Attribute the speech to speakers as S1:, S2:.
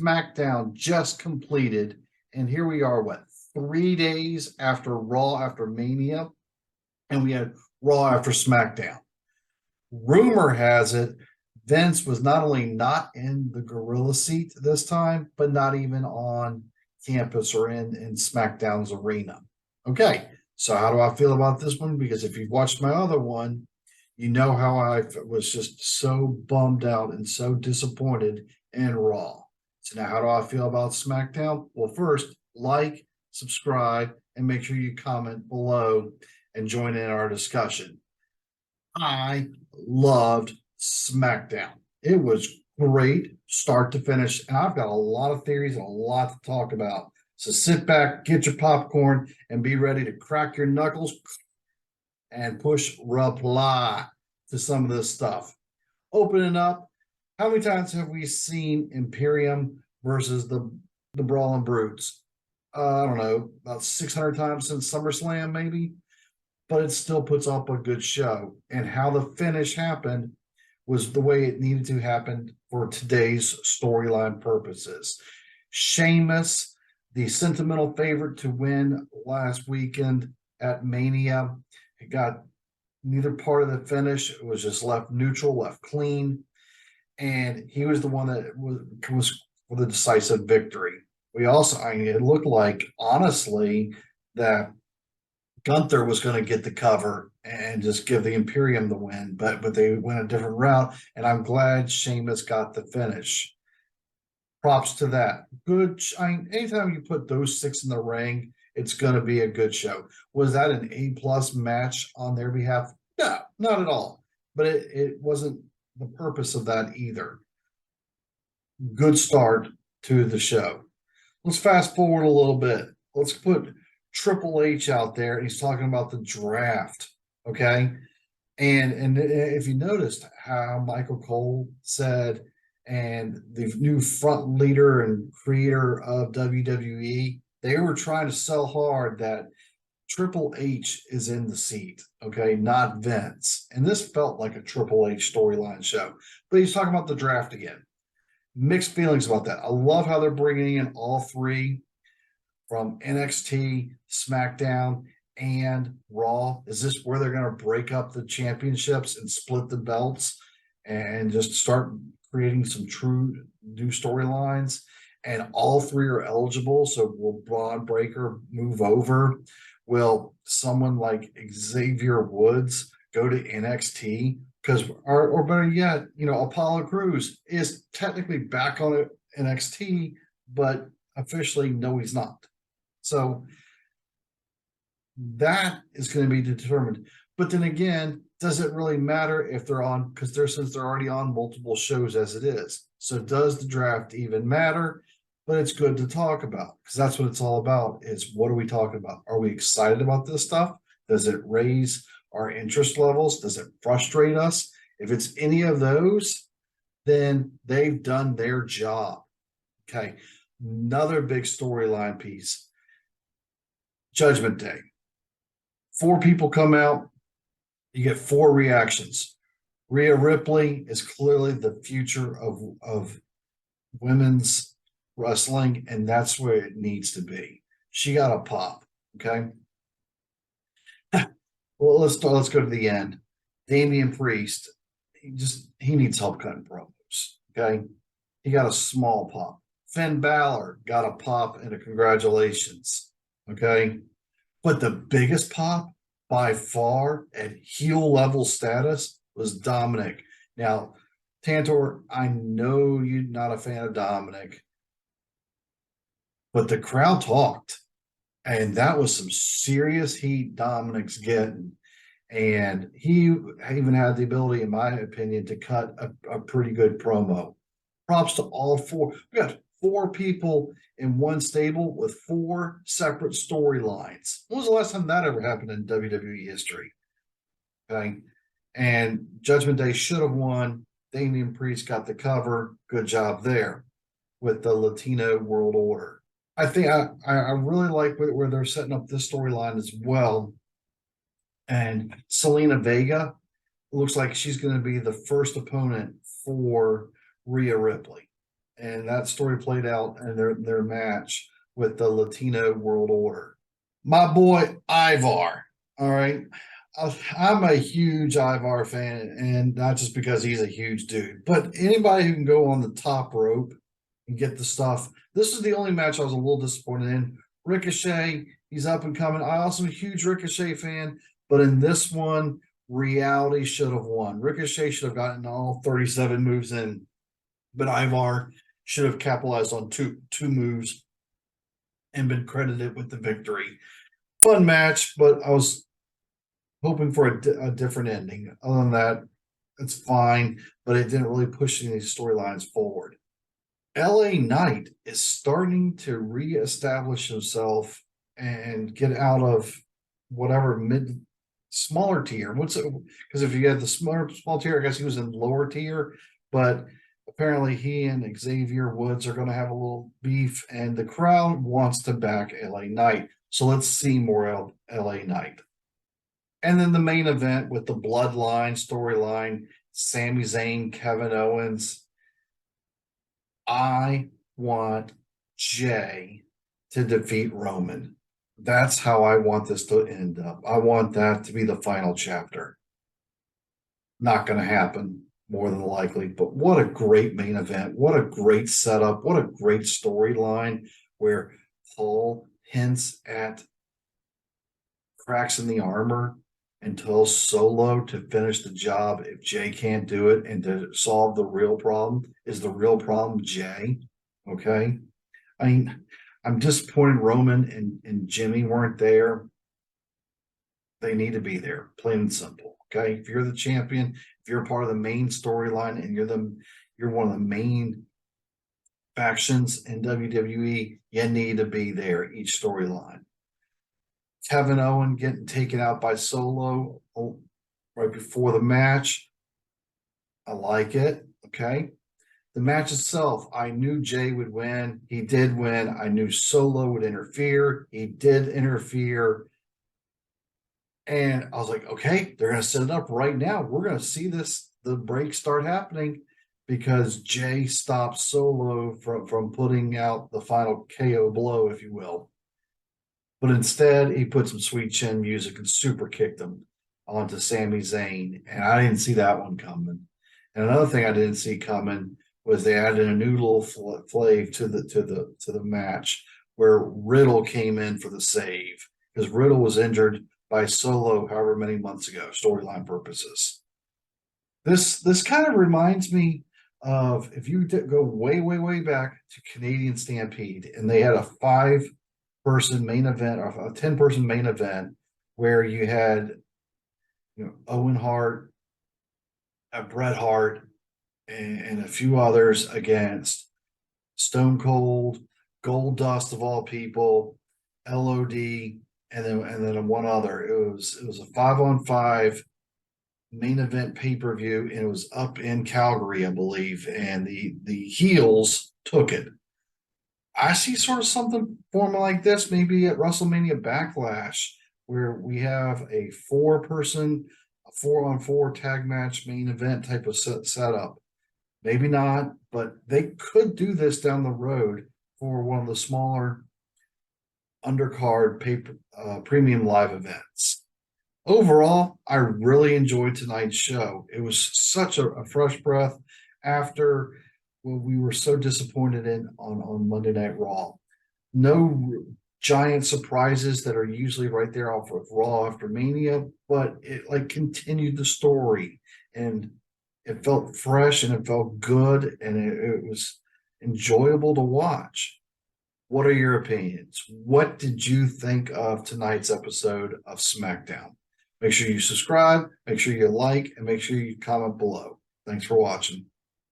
S1: Smackdown just completed, and here we are, what, 3 days after Raw after Mania, and we had Raw after Smackdown. Rumor has it Vince was not only not in the gorilla seat this time, but not even on campus or in SmackDown's arena. Okay, so how do I feel about this one? Because if you've watched my other one, you know how I was just so bummed out and so disappointed in Raw. So now how do I feel about SmackDown? Well, first, like, subscribe, and make sure you comment below and join in our discussion. I loved SmackDown. It was great start to finish, and I've got a lot of theories and a lot to talk about. So sit back, get your popcorn, and be ready to crack your knuckles and push reply to some of this stuff. Opening up, how many times have we seen Imperium versus the Brawling Brutes? I don't know, about 600 times since SummerSlam, maybe, but it still puts up a good show. And how the finish happened was the way it needed to happen for today's storyline purposes. Sheamus, the sentimental favorite to win last weekend at Mania, it got neither part of the finish. It was just left neutral, left clean. And he was the one that was for the decisive victory. We also, it looked like, honestly, that Gunther was going to get the cover and just give the Imperium the win, but they went a different route, and I'm glad Sheamus got the finish. Props to that. Good. Anytime you put those six in the ring, it's going to be a good show. Was that an A+ match on their behalf? No, not at all. But it wasn't the purpose of that either. Good start to the show. Let's fast forward a little bit. Let's put Triple H out there, and he's talking about the draft. Okay. And if you noticed how Michael Cole said, and the new front leader and creator of WWE, they were trying to sell hard that Triple H is in the seat, okay, not Vince. And this felt like a Triple H storyline show. But he's talking about the draft again. Mixed feelings about that. I love how they're bringing in all three from NXT, SmackDown, and Raw. Is this where they're going to break up the championships and split the belts and just start creating some true new storylines? And all three are eligible. So will Braun Breaker move over? Will someone like Xavier Woods go to NXT? Because, or better yet, Apollo Crews is technically back on NXT, but officially, no, he's not. So that is going to be determined. But then again, does it really matter if they're on, because since they're already on multiple shows as it is. So does the draft even matter? But it's good to talk about, because that's what it's all about, is what are we talking about? Are we excited about this stuff? Does it raise our interest levels? Does it frustrate us? If it's any of those, then they've done their job. Okay. Another big storyline piece. Judgment Day. 4 people come out. You get 4 reactions. Rhea Ripley is clearly the future of women's wrestling, and that's where it needs to be. She got a pop. Okay. Well, let's go to the end. Damian Priest, he needs help cutting promos. Okay. He got a small pop. Finn Balor got a pop and a congratulations. Okay. But the biggest pop by far at heel level status was Dominic. Now, Tantor, I know you're not a fan of Dominic, but the crowd talked, and that was some serious heat Dominic's getting. And he even had the ability, in my opinion, to cut a pretty good promo. Props to all 4. We got 4 people in one stable with 4 separate storylines. When was the last time that ever happened in WWE history? Okay. And Judgment Day should have won. Damian Priest got the cover. Good job there with the Latino World Order. I think I really like where they're setting up this storyline as well. And Selena Vega looks like she's going to be the first opponent for Rhea Ripley. and that story played out in their match with the Latino World Order. My boy Ivar. All right. I'm a huge Ivar fan, and not just because he's a huge dude, but anybody who can go on the top rope and get the stuff. This is the only match I was a little disappointed in. Ricochet, he's up and coming. I also am a huge Ricochet fan, but in this one, reality should have won. Ricochet should have gotten all 37 moves in, but Ivar should have capitalized on two moves and been credited with the victory. Fun match, but I was hoping for a different ending. Other than that, it's fine, but it didn't really push any storylines forward. LA Knight is starting to reestablish himself and get out of whatever smaller tier. What's it? Because if you had the small tier, I guess he was in lower tier, but apparently he and Xavier Woods are going to have a little beef, and the crowd wants to back LA Knight. So let's see more of LA Knight. And then the main event with the Bloodline storyline, Sami Zayn, Kevin Owens. I want Jay to defeat Roman. That's how I want this to end up. I want that to be the final chapter. Not going to happen, more than likely, but what a great main event. What a great setup. What a great storyline where Paul hints at cracks in the armor and tells Solo to finish the job if Jay can't do it, and to solve the real problem. Is the real problem Jay? Okay. I mean, I'm disappointed Roman and Jimmy weren't there. They need to be there, plain and simple. Okay. If you're the champion, if you're part of the main storyline and you're one of the main factions in WWE, you need to be there each storyline. Kevin Owens getting taken out by Solo right before the match. I like it. Okay. The match itself, I knew Jay would win. He did win. I knew Solo would interfere. He did interfere. And I was like, okay, they're going to set it up right now. We're going to see the break start happening, because Jay stopped Solo from putting out the final KO blow, if you will. But instead, he put some sweet chin music and super kicked him onto Sami Zayn. And I didn't see that one coming. And another thing I didn't see coming was they added a new little flave to the match, where Riddle came in for the save, because Riddle was injured by Solo however many months ago, storyline purposes. This kind of reminds me of, if you go way back to Canadian Stampede, and they had a 5-person main event, or a 10-person main event, where you had Owen Hart, Bret Hart, and a few others against Stone Cold, Gold Dust of all people, LOD, and then one other. It was a 5-on-5 main event pay-per-view, and it was up in Calgary, I believe, and the heels took it. I see sort of something forming like this maybe at WrestleMania Backlash, where we have a 4-person, a 4-on-4 tag match main event type of setup. Maybe not, but they could do this down the road for one of the smaller undercard premium live events. Overall, I really enjoyed tonight's show. It was such a fresh breath after what we were so disappointed in on Monday Night Raw. No giant surprises that are usually right there off of Raw after Mania, but it continued the story, and it felt fresh and it felt good, and it was enjoyable to watch. What are your opinions? What did you think of tonight's episode of Smackdown? Make sure you subscribe, make sure you like, and make sure you comment below. Thanks for watching.